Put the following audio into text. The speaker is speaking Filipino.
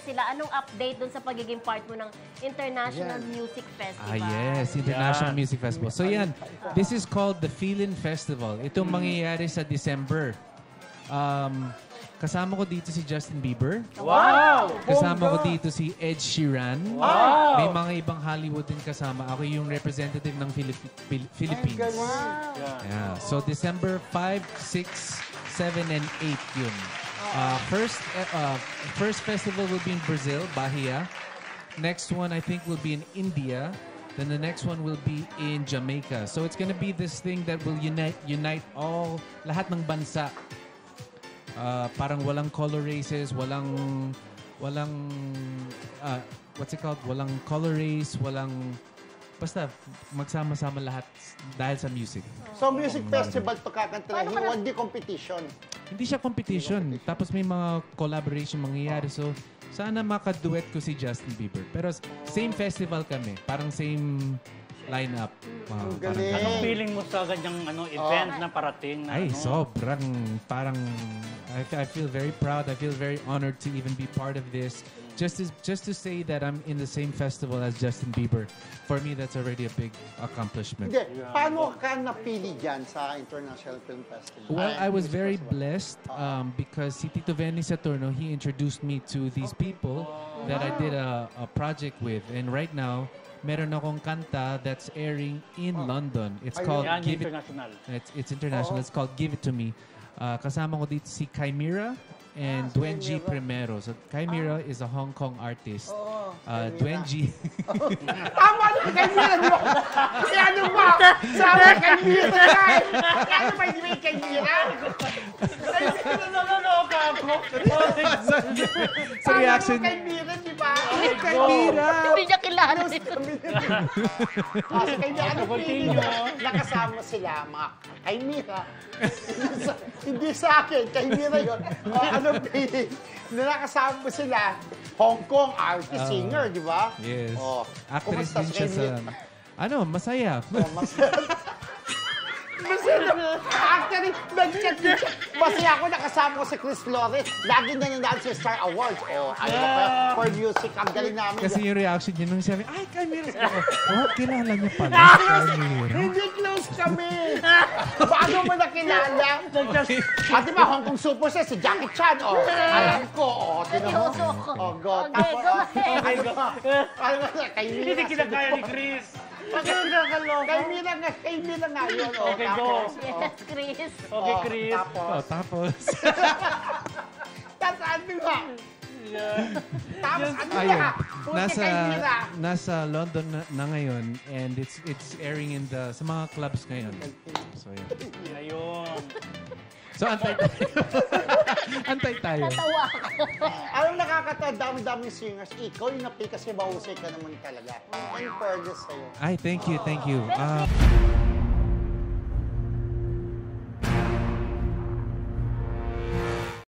sila, anong update dun sa pagiging part mo ng International Music Festival? Yes, International Music Festival. So yan, this is called the Feelin Festival. Itong mangyayari sa December. Kasama ko dito si Justin Bieber. Wow! Kasama ko dito si Ed Sheeran. Wow! May mga ibang Hollywood din kasama. Ako yung representative ng Philippines. Wow! Yeah. So December 5, 6, 7, and 8 yun. First festival will be in Brazil, Bahia. Next one I think will be in India. Then the next one will be in Jamaica. So it's gonna be this thing that will unite all lahat ng bansa. Parang walang color races, walang what's it called? Walang color race, walang basta magsama-sama lahat dahil sa music. So music festival to kakanta lang, hindi competition. Hindi siya competition. Tapos may mga collaboration mangyayari. So, sana makaduet ko si Justin Bieber. Pero same festival kami. Parang same lineup. Galing. Anong feeling mo sa ganyang event na parating? Na, Ay, sobrang parang I feel very proud. I feel very honored to even be part of this. Just to say that I'm in the same festival as Justin Bieber, for me, that's already a big accomplishment. Hindi. Paano ka napili dyan sa International Film Festival? Well, I was very blessed because si Tito Venny Saturno, he introduced me to these people that I did a project with. And right now, meron akong kanta that's airing in London. It's called Give It. It's international. It's called Give It To Me. Kasama ko dito si Kaimira and Dwenji Primero. So Kaimira is a Hong Kong artist. Dwenji. Tama na, Kaimira mo! Kaya ano ba? Sabi, Kaimira na! Kaya ano ba hindi may Kaimira? So reaction. Kaimira, di ba? Kaimira! Hindi niya kilala. Si Kaimira, ano feeling mo? Nakasama sila, mga Kaimira. Hindi sa akin, Kaimira yun. Ano feeling? Nakasama mo sila, Hong Kong artist, singer, di ba? Yes. Actress Kumusta din siya sa... Masaya. Actually, nag-chat din siya. Masaya ako, nakasama ko si Chris Flores. Lagi na nanalo sa Star Awards. Ano ba kaya? For music, ang galing namin. Kasi yung reaction niya nung sabi, ay, Kaimira! Kilala niya pala. Hindi close kami. Paano mo nakilala? At diba, Hong Kong Superstar, si Jackie Chan. Alam ko. Seryoso ko. Go. Okay, go ahead. Kaimira. Hindi kinakaya ni Chris. Kaimira nga yun. Okay, go. Yes, Chris. Okay, Chris. Tapos. Tapos ano nga? Tapos ano nga? Nasa London na ngayon and it's airing in sa mga clubs ngayon. So, yeah. Ayun. So, antay tayo. Antay tayo. Natawa ako. Anong nakakatawa, dami-daming singers. Ikaw yung napi kasi mahusay ka naman talaga. And fairness sa'yo. Ay, thank you.